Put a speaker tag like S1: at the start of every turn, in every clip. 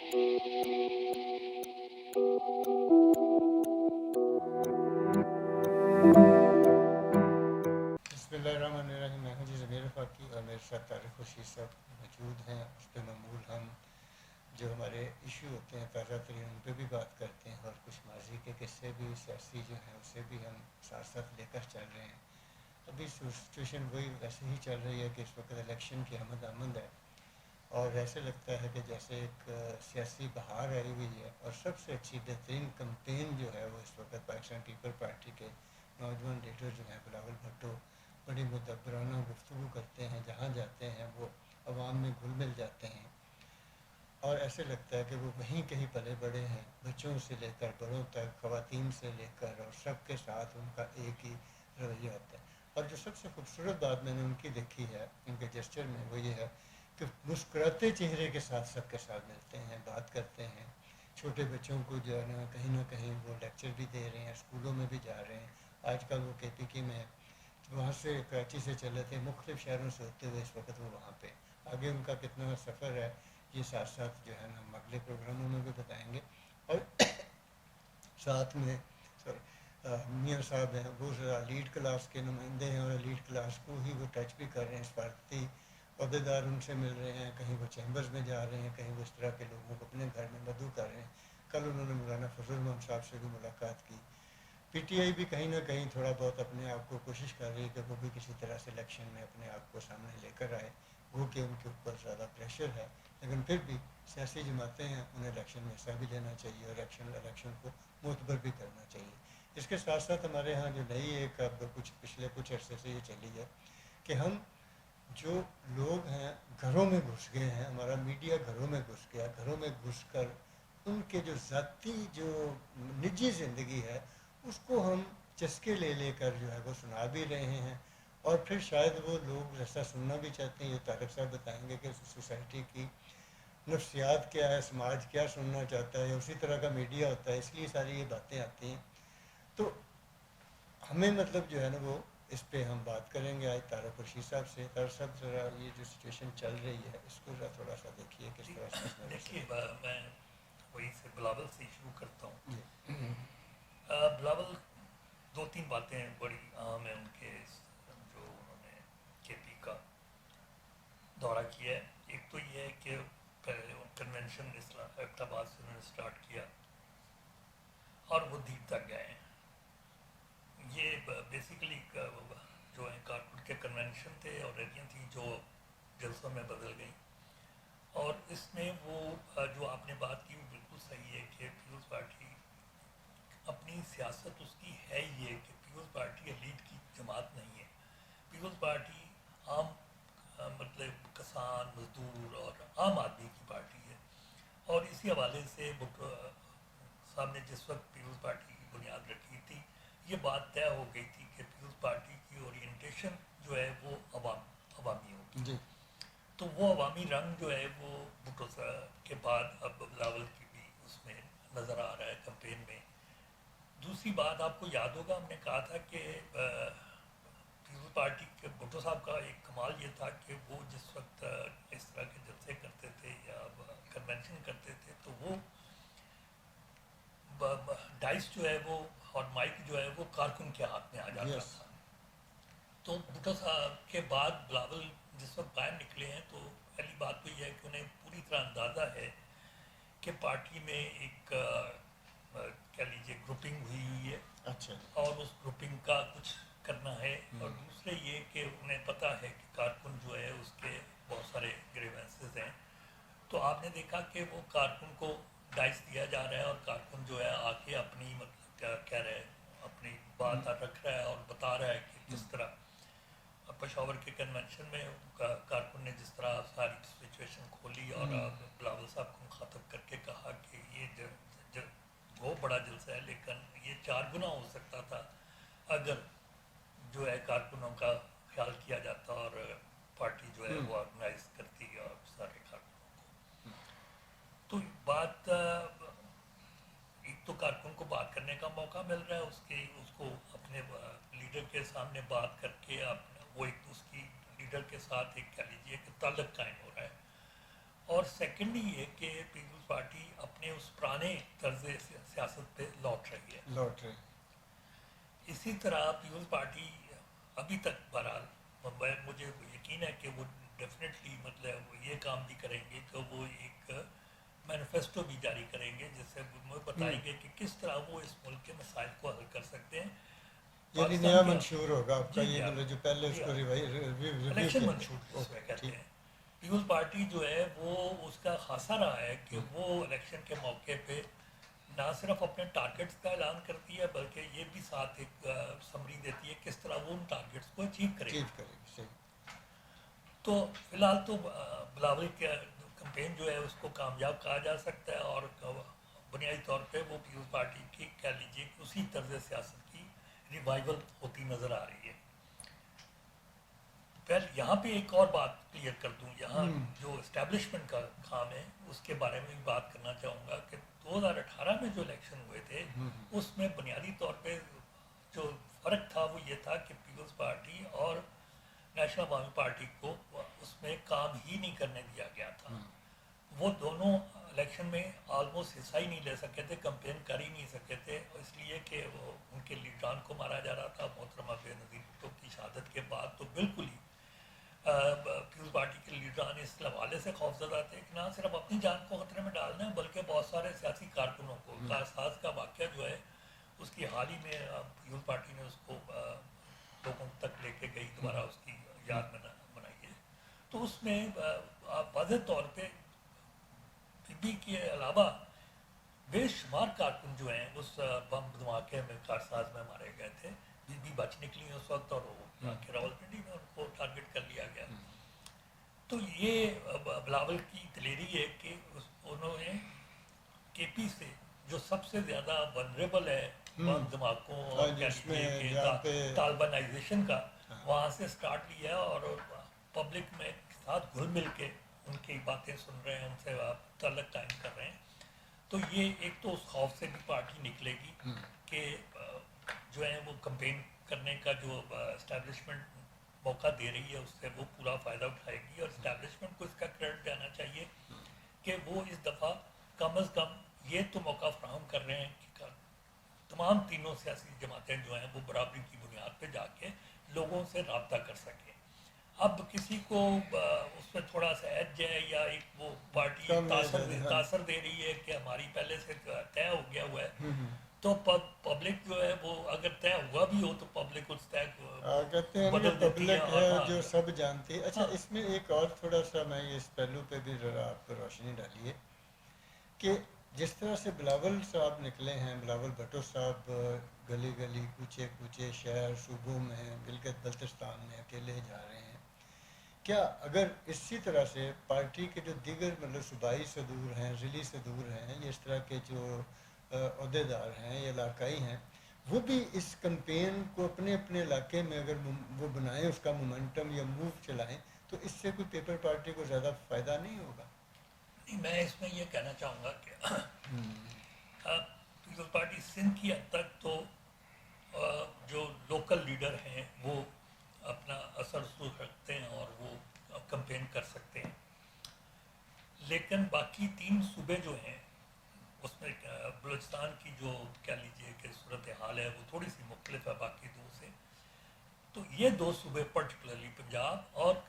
S1: बिस्मिल्लाहिर्रहमानिर्रहीम। मैं हूँ जी ज़मीर फाकी और मेरे साथ तारिक खुर्शीद साहब मौजूद हैं। उस पर मामूल हम जो हमारे इशू होते हैं ताज़ा तरीन उन पर भी बात करते हैं और कुछ माजी के किस्से भी सियासी जो हैं उससे भी हम साथ साथ लेकर चल रहे हैं। अभी सिचुएशन वही वैसे ही चल रही है कि इस वक्त इलेक्शन की आमद है और ऐसे लगता है कि जैसे एक सियासी बहार आई हुई है और सबसे अच्छी बेहतरीन कैंपेन जो है वो इस वक्त पाकिस्तान पीपल पार्टी के नौजवान लीडर जो हैं बिलावल भुट्टो बड़ी मुदब्बराना गुफ्तगू करते हैं, जहाँ जाते हैं वो अवाम में घुल मिल जाते हैं और ऐसे लगता है कि वो वहीं कहीं पले बड़े हैं। बच्चों से लेकर बड़ों तक, ख़वातीन से लेकर और सबके साथ उनका एक ही रवैया होता है। और जो सबसे खूबसूरत बात मैंने उनकी देखी है उनके जेस्चर में वो ये है कि मुस्कुराते चेहरे के साथ सबके साथ मिलते हैं, बात करते हैं। छोटे बच्चों को जो है ना कहीं वो लेक्चर भी दे रहे हैं, स्कूलों में भी जा रहे हैं। आजकल वो KPK में वहाँ से कराची से चले थे, मुख्तलिफ़ शहरों से होते हुए इस वक्त वो वहाँ पे आगे उनका कितना सफ़र है ये साथ साथ जो है ना हम अगले प्रोग्रामों में भी बताएंगे। और साथ में मियाँ साहब हैं वो लीड क्लास के नुमाइंदे हैं और लीड क्लास को ही वो टच भी कर रहे हैं। सफारती अहदेदार उनसे मिल रहे हैं, कहीं वो चैम्बर्स में जा रहे हैं, कहीं वो इस तरह के लोगों को अपने घर में मदऊ कर रहे हैं। कल उन्होंने मौलाना फजल रहमान साहब से भी मुलाकात की। PTI भी कहीं ना कहीं थोड़ा बहुत अपने आप को कोशिश कर रही है कि वो भी किसी तरह से इलेक्शन में अपने आप को सामने लेकर आए। वो कि उनके ऊपर ज़्यादा प्रेशर है, लेकिन फिर भी सियासी जमातें हैं, उन्हें इलेक्शन में हिस्सा भी लेना चाहिए और इलेक्शन को मोतबर भी करना चाहिए। इसके साथ साथ हमारे यहाँ जो नई एक अब पिछले कुछ अरसे से ये चली है कि हम जो लोग हैं घरों में घुस गए हैं, हमारा मीडिया घरों में घुस गया, घरों में घुस कर उनके जो ज़ाती जो निजी ज़िंदगी है उसको हम चस्के ले लेकर जो है वो सुना भी रहे हैं। और फिर शायद वो लोग ऐसा सुनना भी चाहते हैं। ये तारिक साहब बताएंगे कि सोसाइटी की नफ्सियात क्या है, समाज क्या सुनना चाहता है, उसी तरह का मीडिया होता है, इसलिए सारी ये बातें आती हैं। तो हमें मतलब जो है ना वो इस पे हम बात करेंगे आज तारिक खुर्शीद साहब से। तारिक साहब ज़रा ये जो सिचुएशन चल रही है इसको ज़रा थोड़ा सा देखिए किस तरह से इसमें
S2: देखिए मैं वही से बिलावल से शुरू करता हूँ।
S1: जी
S2: बिलावल दो तीन बातें बड़ी अहम है उनके जो उन्होंने KP का दौरा किया है। एक तो ये है कि पहले कन्वेंशन इस्लामाबाद से उन्होंने स्टार्ट किया और वो दीप तक गए हैं। ये बेसिकली जो है कारकुन के कन्वेंशन थे और रैलियाँ थी जो जलसों में बदल गई। और इसमें वो जो आपने बात की वो बिल्कुल सही है कि पीपल्स पार्टी अपनी सियासत उसकी है ये कि पीपल्स पार्टी एलीट की जमात नहीं है। पीपल्स पार्टी आम मतलब किसान, मजदूर और आम आदमी की पार्टी है। और इसी हवाले से भुट्टो साहब ने जिस वक्त पीपल्स पार्टी की बुनियाद रखी थी ये बात तय हो गई थी कि पीपल्स पार्टी की ओरिएंटेशन जो है वो अवामी होगी
S1: जी
S2: तो वो अवामी रंग जो है वो भुट्टो साहब के बाद अब बिलावल की भी उसमें नज़र आ रहा है कैंपेन में। दूसरी बात आपको याद होगा हमने कहा था कि पीपल्स पार्टी के भुट्टो साहब का एक कमाल ये था कि वो जिस वक्त इस तरह के जलसे करते थे या कन्वेंशन करते थे तो वो डाइस जो है वो और माइक जो है वो कारकुन के हाथ में आ जाता
S1: यस
S2: था। तो भुट्टो साहब के बाद बिलावल जिस वक्त बाहर निकले हैं तो पहली बात तो ये है कि उन्हें पूरी तरह अंदाज़ा है कि पार्टी में एक कह लीजिए ग्रुपिंग हुई है
S1: अच्छा
S2: और उस ग्रुपिंग का कुछ करना है। और दूसरे ये कि उन्हें पता है कि कारकुन जो है उसके बहुत सारे ग्रीवेंसेस हैं। तो आपने देखा कि वो कारकुन को डाइस दिया जा रहा है और कारकुन जो है आके अपनी मतलब क्या कह रहे हैं अपनी बात रख रहा है और बता रहा है कि किस तरह पेशावर के कन्वेंशन में कारकुन ने जिस तरह सारी सिचुएशन खोली और बिलावल साहब को मुखातब करके कहा कि ये बहुत बड़ा जलसा है लेकिन ये 4 गुना हो सकता था अगर जो है कारकुनों का ख्याल किया जाता और पार्टी जो है वो ऑर्गेनाइज करती और सारे कारकुनों को। तो बात एक तो कारकुन को बात करने का मौका मिल रहा है उसको अपने लीडर के सामने बात करके वो एक उसकी लीडर के साथ एक कह लीजिए कि ताल्लुक कायम हो रहा है। और सेकेंडली ये कि पीपल्स पार्टी पुराने तर्ज सियासत पे लौट रही है।
S1: लौट रहे
S2: इसी तरह पीपल्स पार्टी अभी तक बहरहाल मुझे यकीन है कि वो डेफिनेटली मतलब ये काम भी करेंगे कि वो एक मैनिफेस्टो भी जारी करेंगे जिससे वो बताएंगे कि किस तरह वो इस मुल्क के मसाइल को हल कर सकते हैं।
S1: यानी नया मंशूर होगा आपका,
S2: जी,
S1: ये मतलब जो पहले उसको रिव्यू
S2: इलेक्शन मंशूर जिसमें कहते हैं। पीपल्स पार्टी जो है वो उसका खासा रहा है कि वो इलेक्शन के मौके पे ना सिर्फ अपने टारगेट्स का ऐलान करती है बल्कि ये भी साथ एक समरी देती है किस तरह वो उन टारगेट्स को अचीव करेगी।
S1: सही।
S2: तो फिलहाल तो बिलावल का कैंपेन जो है उसको कामयाब कहा जा सकता है और बुनियादी तौर पे वो पीपल्स पार्टी की कह लीजिए कि उसी तर्ज सियासत की रिवाइवल होती नज़र आ रही है। पहले यहाँ पे एक और बात क्लियर कर दूँ, यहाँ जो इस्टेब्लिशमेंट का काम है उसके बारे में भी बात करना चाहूँगा कि 2018 में जो इलेक्शन हुए थे उसमें बुनियादी तौर पे जो फ़र्क था वो ये था कि पीपल्स पार्टी और नेशनल अवामी पार्टी को उसमें काम ही नहीं करने दिया गया था। वो दोनों इलेक्शन में ऑलमोस्ट हिस्सा ही नहीं ले सके थे, कैंपेन कर ही नहीं सके थे, इसलिए कि वो उनके लीडरान को मारा जा रहा था। मोहतरमा बेनज़ीर भुट्टो की शहादत के बाद तो बिल्कुल ही पीपल्स पार्टी के लीडरान इस हवाले से खौफजदा थे कि ना सिर्फ अपनी जान को खतरे में डालना है बल्कि बहुत सारे सियासी कारकुनों को। कारसाज का वाक़या जो है उसकी हाल ही में पीपल्स पार्टी ने उसको लोगों तक लेके गई, दोबारा उसकी याद बनाई है। तो उसमें वाज़ेह तौर पे बीबी के अलावा बेशुमार कारकुन जो हैं उस बम धमाके में कारसाज में मारे गए थे। बीबी बच निकली उस वक्त और वो रावलपिंडी में उनको टारगेट कर लिया गया। तो ये बिलावल की दलेरी है कि उन्होंने केपी से जो सबसे ज़्यादा वनरेबल है बम धमाकों और तालिबानाइजेशन का, वहाँ से स्टार्ट लिया और पब्लिक में साथ घुल मिल के उनकी बातें सुन रहे हैं, उनसे तल्लक कायम कर रहे हैं। तो ये एक तो उस खौफ से भी पार्टी निकलेगी कि जो है वो कैंपेन करने का जो इस्टेब्लिशमेंट मौका दे रही है उससे वो पूरा फ़ायदा उठाएगी और इस्टेब्लिशमेंट को इसका क्रेडिट देना चाहिए कि वो इस दफ़ा कम अज़ कम ये तो मौका फ्राहम कर रहे हैं कि तमाम तीनों सियासी जमातें जो हैं वो बराबरी की बुनियाद पर जाके लोगों से रब्ता कर सकें। अब किसी को उसमें थोड़ा सा एज है या एक वो पार्टी तासर दे रही है कि हमारी पहले से तय हो गया हुआ है, तो पब्लिक जो है वो अगर तय हुआ भी हो तो पब्लिक उस तय
S1: कहते हैं कि पब्लिक है जो सब जानती है। अच्छा, इसमें एक और थोड़ा सा मैं इस पहलू पे भी ज़रा आप रोशनी डालिए कि जिस तरह से बिलावल साहब निकले हैं, बिलावल भुट्टो साहब गली गली कूचे कूचे शहर सूबों में गिलगित बल्तिस्तान में अकेले जा रहे हैं, क्या अगर इसी तरह से पार्टी के जो दीगर मतलब सूबाई सदूर हैं, ज़िली सदूर हैं, ये इस तरह के जो अहदेदार हैं या इलाकाई हैं, वो भी इस कैंपेन को अपने अपने इलाके में अगर वो बनाएं, उसका मोमेंटम या मूव चलाएं, तो इससे कोई पेपर पार्टी को ज़्यादा फ़ायदा नहीं होगा?
S2: नहीं, मैं इसमें ये कहना चाहूँगा कि पीपल्स पार्टी सिंध की हद तक तो जो लोकल लीडर हैं वो अपना असर रसूख रखते हैं और वो कैंपेन कर सकते हैं, लेकिन बाकी 3 सूबे जो हैं उसमें बलूचिस्तान की जो कह लीजिए कि सूरत हाल है वो थोड़ी सी मुख्तलिफ है बाकी 2 से। तो ये 2 सूबे पर्टिकुलरली पंजाब और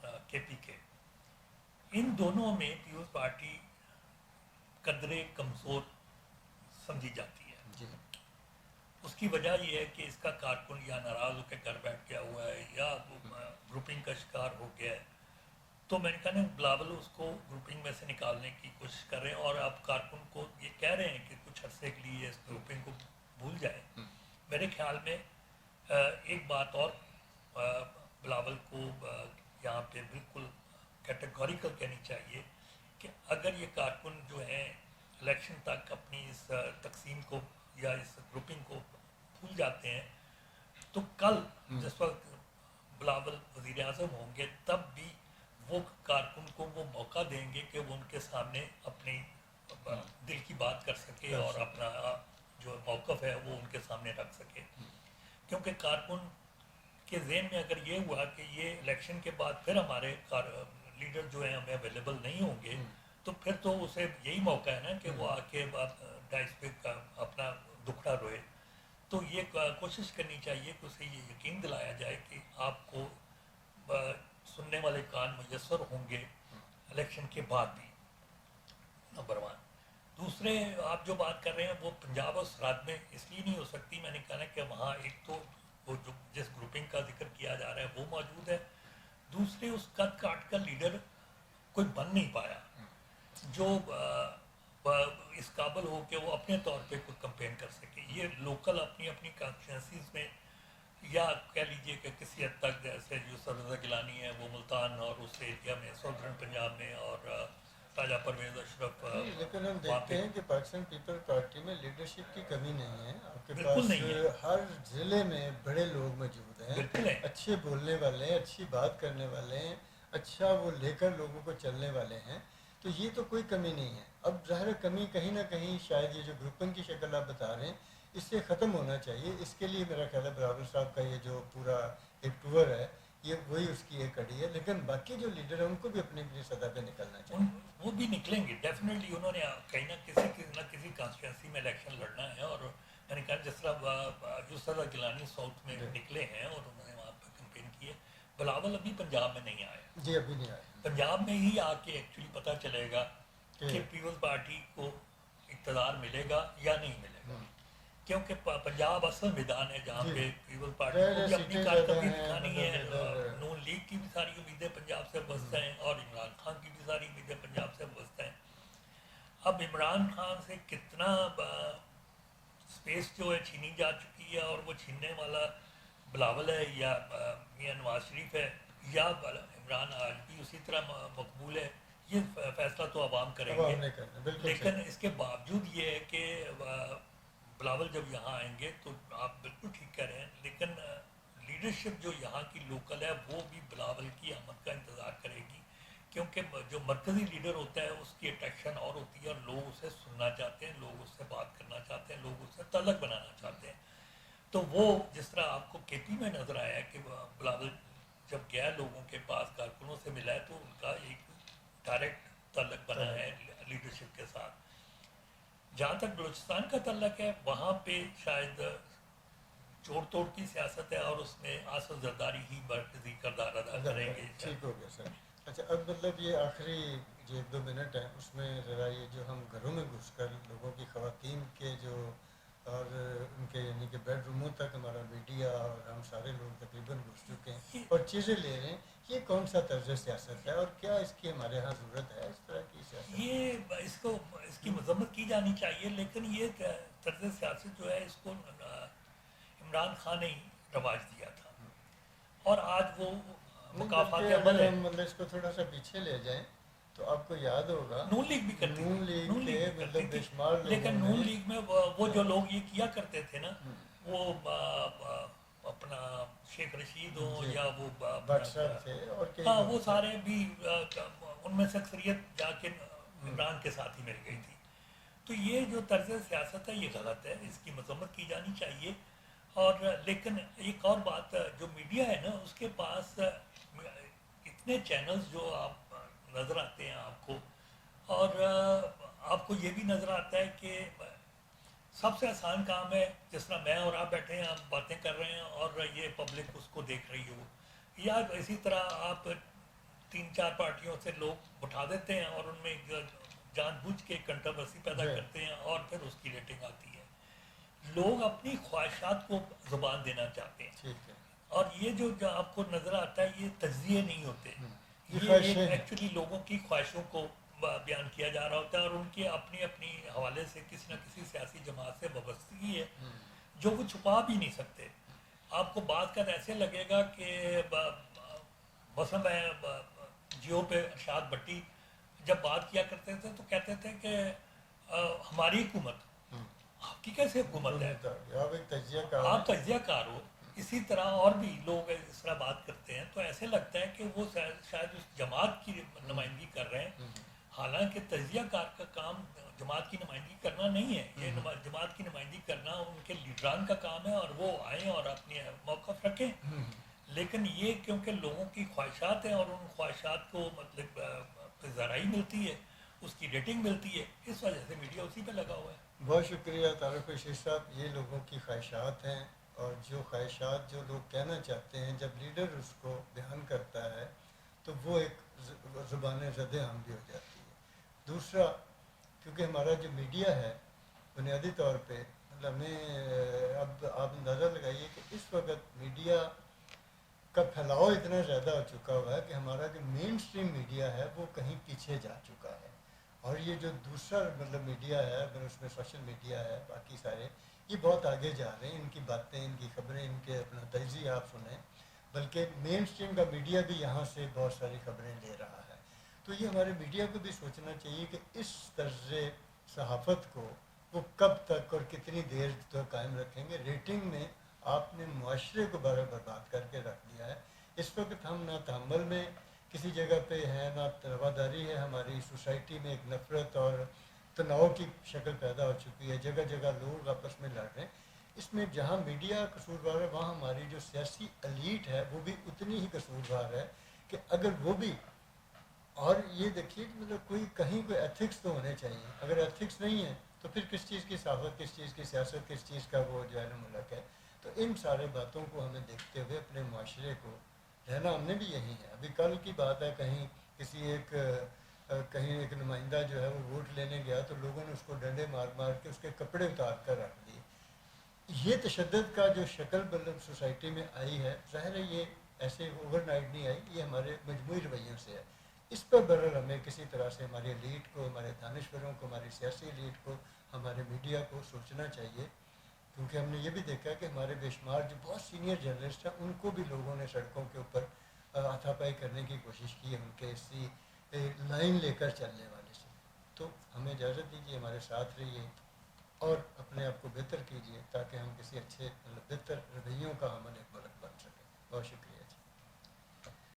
S2: केपी के, इन दोनों में पीपल्स पार्टी कदरे कमज़ोर समझी जाती है। उसकी वजह यह है कि इसका कारकुन या नाराज़ होकर घर बैठ गया हुआ है या ग्रुपिंग का शिकार हो गया है। तो मैंने कहा बिलावल उसको ग्रुपिंग में से निकालने की कोशिश कर रहे हैं और आप कारकुन को ये कह रहे हैं कि कुछ अरसे के लिए इस ग्रुपिंग को भूल जाए। मेरे ख्याल में एक बात और बिलावल को यहाँ पे बिल्कुल कैटेगोरिकल कहनी चाहिए कि अगर ये कारकुन जो हैं इलेक्शन तक अपनी इस तकसीम को या इस ग्रुपिंग को भूल जाते हैं, तो कल जिस वक्त बिलावल वज़ीर आज़म होंगे तब भी वो कारकुन को वो मौका देंगे कि वो उनके सामने अपनी दिल की बात कर सके और अपना जो मौक़िफ़ है वो उनके सामने रख सके। क्योंकि कारकुन के ज़हन में अगर ये हुआ कि ये इलेक्शन के बाद फिर हमारे लीडर जो हैं हमें अवेलेबल नहीं होंगे, تو پھر تو اسے یہی موقع ہے نا کہ وہ آ کے ڈائس پہ اپنا دکھڑا روئے. تو یہ کوشش کرنی چاہیے کہ اسے یہ یقین دلایا جائے کہ آپ کو سننے والے کان میسر ہوں گے الیکشن کے بعد بھی. نمبر 1. دوسرے آپ جو بات کر رہے ہیں وہ پنجاب اور سرحد میں اس لیے نہیں ہو سکتی, میں نے کہا کہ وہاں ایک تو وہ جو جس گروپنگ کا ذکر کیا جا رہا ہے وہ موجود ہے, دوسرے اس قد کاٹ کا لیڈر کوئی بن نہیں پایا جو اس قابل ہو کہ وہ اپنے طور پہ کوئی کمپین کر سکے. یہ لوکل اپنی اپنی کانسٹیٹنسیز میں, یا کہہ لیجئے کہ کسی حد تک جیسے جو رضا گیلانی ہے وہ ملتان اور اس ایریا میں ساؤتھرن پنجاب میں, اور راجہ پرویز اشرف
S1: لیکن ہم دیکھتے ہیں کہ پاکستان پیپل پارٹی میں لیڈرشپ کی کمی نہیں ہے. آپ کے
S2: بالکل
S1: پاس
S2: نہیں ہے,
S1: ہر ضلع میں بڑے لوگ موجود ہیں,
S2: بالکل ہے,
S1: اچھے بولنے والے ہیں, اچھی بات کرنے والے ہیں, اچھا وہ لے کر لوگوں کو چلنے والے ہیں. تو یہ تو کوئی کمی نہیں ہے. اب ظاہر کمی کہیں نہ کہیں شاید یہ جو گروپنگ کی شکل آپ بتا رہے ہیں اس سے ختم ہونا چاہیے. اس کے لیے میرا خیال ہے بلاول صاحب کا یہ جو پورا ایک ٹور ہے یہ وہی اس کی ایک کڑی ہے. لیکن باقی جو لیڈر ہیں ان کو بھی اپنی اپنی سطح پہ نکلنا چاہیے.
S2: وہ بھی نکلیں گے ڈیفینیٹلی. انہوں نے کہیں نہ کسی کانسٹیٹنسی میں الیکشن لڑنا ہے, اور میں نے کہا جس طرح یسر گیلانی ساؤتھ میں نکلے ہیں اور انہوں نے وہاں پہ کمپین کی ہے. بلاول ابھی پنجاب میں نہیں آیا.
S1: جی ابھی نہیں آیا.
S2: پنجاب میں ہی آ کے ایکچولی پتہ چلے گا کہ پیپلز پارٹی کو اقتدار ملے گا یا نہیں ملے گا, کیونکہ پنجاب اصل میدان ہے جہاں پہ پیپل پارٹی کو بھی اپنی کارکردگی دکھانی ہے. نون لیگ کی بھی ساری امیدیں پنجاب سے وابستہ ہیں, اور عمران خان کی بھی ساری امیدیں پنجاب سے وابستہ ہیں. اب عمران خان سے کتنا اسپیس جو ہے چھینی جا چکی ہے, اور وہ چھیننے والا بلاول ہے یا میاں نواز شریف ہے یا عمران آج بھی اسی طرح مقبول ہے, یہ فیصلہ تو عوام کریں گے. لیکن اس کے باوجود یہ ہے کہ بلاول جب یہاں آئیں گے تو آپ بالکل ٹھیک کہہ رہے ہیں, لیکن لیڈرشپ جو یہاں کی لوکل ہے وہ بھی بلاول کی آمد کا انتظار کرے گی, کیونکہ جو مرکزی لیڈر ہوتا ہے اس کی اٹریکشن اور ہوتی ہے, اور لوگ اسے سننا چاہتے ہیں, لوگ اس سے بات کرنا چاہتے ہیں, لوگ اس سے تعلق بنانا چاہتے ہیں. تو وہ جس طرح آپ کو کے پی میں نظر آیا ہے کہ بلاول جب گیا لوگوں کے پاس کارکنوں سے ملا ہے تو ان کا ایک ڈائریکٹ تعلق بنا ہے لیڈرشپ کے ساتھ. جہاں تک بلوچستان کا تعلق ہے وہاں پہ شاید چور توڑ کی سیاست ہے, اور اس میں آصف زرداری ہی مرکزی کردار ادا کریں گے.
S1: ٹھیک ہو گیا سر. اچھا اب مطلب یہ آخری جو 1-2 منٹ ہیں اس میں ذرا یہ جو ہم گھروں میں گھس کر لوگوں کی خواتین کے جو اور ان کے یعنی کہ بیڈ روموں تک ہمارا میڈیا اور ہم سارے لوگ تقریباً گھس چکے ہیں اور چیزیں لے رہے ہیں, یہ کون سا طرز سیاست ہے اور کیا اس کی ہمارے یہاں ضرورت ہے اس طرح کی سیاست؟
S2: یہ اس کی مذمت کی جانی چاہیے, لیکن یہ طرز سیاست جو ہے اس کو عمران خان نے رواج دیا تھا, اور آج وہ مقافات عمل ہے.
S1: مطلب اس کو تھوڑا سا پیچھے لے جائیں تو آپ کو یاد ہوگا
S2: نون لیگ بھی کرتی
S1: نون لیگ کے مطلب بے شمار لوگوں
S2: لیکن نون لیگ میں وہ جو لوگ یہ کیا کرتے تھے نا, وہ اپنا شیخ رشید ہو یا وہ
S1: تھے اور
S2: ہاں وہ سارے بھی ان میں سے اکثریت جا کے عمران کے ساتھ ہی مل گئی تھی. تو یہ جو طرز سیاست ہے یہ غلط ہے, اس کی مذمت کی جانی چاہیے. اور لیکن ایک اور بات, جو میڈیا ہے نا اس کے پاس اتنے چینلز جو آپ نظر آتے ہیں آپ کو, اور آپ کو یہ بھی نظر آتا ہے کہ سب سے آسان کام ہے جس طرح میں اور آپ بیٹھے ہیں, ہم باتیں کر رہے ہیں اور یہ پبلک اس کو دیکھ رہی ہو, یا اسی طرح آپ 3-4 پارٹیوں سے لوگ اٹھا دیتے ہیں اور ان میں جان بوجھ کے کنٹروورسی پیدا کرتے ہیں اور پھر اس کی ریٹنگ آتی ہے. لوگ اپنی خواہشات کو زبان دینا چاہتے ہیں, اور یہ جو آپ کو نظر آتا ہے یہ تجزیے نہیں ہوتے, یہ ایکچولی لوگوں کی خواہشوں کو بیان کیا جا رہا ہوتا ہے, اور ان کے اپنی اپنی حوالے سے کسی نہ کسی سیاسی جماعت سے وابستگی ہے جو وہ چھپا بھی نہیں سکتے. آپ کو بات کر ایسے لگے گا کہ مثلا میں جیو پہ ارشاد بٹی جب بات کیا کرتے تھے تو کہتے تھے کہ ہماری حکومت, آپ کی کیسے حکومت ہے, آپ تجزیہ کار ہو. اسی طرح اور بھی لوگ اس طرح بات کرتے ہیں تو ایسے لگتا ہے کہ وہ شاید اس جماعت کی نمائندگی کر رہے ہیں, حالانکہ تجزیہ کار کا کام جماعت کی نمائندگی کرنا نہیں ہے. یہ جماعت کی نمائندگی کرنا ان کے لیڈران کا کام ہے, اور وہ آئیں اور اپنی موقف رکھیں. لیکن یہ کیونکہ لوگوں کی خواہشات ہیں اور ان خواہشات کو مطلب ذرائع ملتی ہے, اس کی ریٹنگ ملتی ہے، اس وجہ سے میڈیا اسی پہ لگا ہوا ہے۔
S1: بہت شکریہ طارق رشید صاحب، یہ لوگوں کی خواہشات ہیں، اور جو خواہشات جو لوگ کہنا چاہتے ہیں جب لیڈر اس کو بیان کرتا ہے تو وہ ایک زبان رد عام بھی ہو جاتی ہے۔ دوسرا، کیونکہ ہمارا جو میڈیا ہے بنیادی طور پہ مطلب اب آپ اندازہ لگائیے کہ اس وقت میڈیا کا پھیلاؤ اتنا زیادہ ہو چکا ہوا ہے کہ ہمارا جو مین اسٹریم میڈیا ہے وہ کہیں پیچھے جا چکا ہے، اور یہ جو دوسرا مطلب میڈیا ہے، اگر اس میں سوشل میڈیا ہے، باقی سارے یہ بہت آگے جا رہے ہیں، ان کی باتیں، ان کی خبریں، ان کے اپنا تجزیہ آپ سنیں، بلکہ مین اسٹریم کا میڈیا بھی یہاں سے بہت ساری خبریں لے رہا ہے۔ تو یہ ہمارے میڈیا کو بھی سوچنا چاہیے کہ اس طرز صحافت کو وہ کب تک اور کتنی دیر تک قائم رکھیں گے۔ ریٹنگ میں آپ نے معاشرے کو برباد کر کے رکھ دیا ہے۔ اس وقت ہم نہ تحمل میں کسی جگہ پہ ہیں، نہ رواداری ہے، ہماری سوسائٹی میں ایک نفرت اور تناؤ کی شکل پیدا ہو چکی ہے، جگہ جگہ لوگ آپس میں لڑ رہے ہیں۔ اس میں جہاں میڈیا قصوروار ہے وہاں ہماری جو سیاسی ایلیٹ ہے وہ بھی اتنی ہی قصوروار ہے کہ اگر وہ بھی، اور یہ دیکھیے کہ مطلب کہیں کوئی ایتھکس تو ہونے چاہیے، اگر ایتھکس نہیں ہے تو پھر کس چیز کی صحافت، کس چیز کی سیاست، کس چیز کا وہ جو ہے نا ملک ہے۔ تو ان سارے باتوں کو ہمیں دیکھتے ہوئے اپنے معاشرے کو رہنا، ہم نے بھی یہی ہے۔ ابھی کل کی بات ہے، کہیں ایک نمائندہ جو ہے وہ ووٹ لینے گیا تو لوگوں نے اس کو ڈنڈے مار مار کے اس کے کپڑے اتار کر رکھ دیے۔ یہ تشدد کا جو شکل مطلب سوسائٹی میں آئی ہے، ظاہر ہے یہ ایسے اوور نائٹ نہیں آئی، یہ ہمارے مجموعی رویوں سے ہے۔ اس پر برل ہمیں کسی طرح سے ہماری ایلیٹ کو، ہمارے دانشوروں کو، ہماری سیاسی ایلیٹ کو، ہمارے میڈیا کو سوچنا چاہیے، کیونکہ ہم نے یہ بھی دیکھا کہ ہمارے بے شمار جو بہت سینئر جرنلسٹ ہیں ان کو بھی لوگوں نے سڑکوں کے اوپر ہاتھا پائی کرنے کی کوشش کی ہے، ان کے اسی لائن لے کر چلنے والے سے۔ تو ہمیں اجازت دیجیے، ہمارے ساتھ رہیے اور اپنے آپ کو بہتر کیجیے تاکہ ہم کسی اچھے مطلب بہتر رویوں کا عمل ایک بڑھ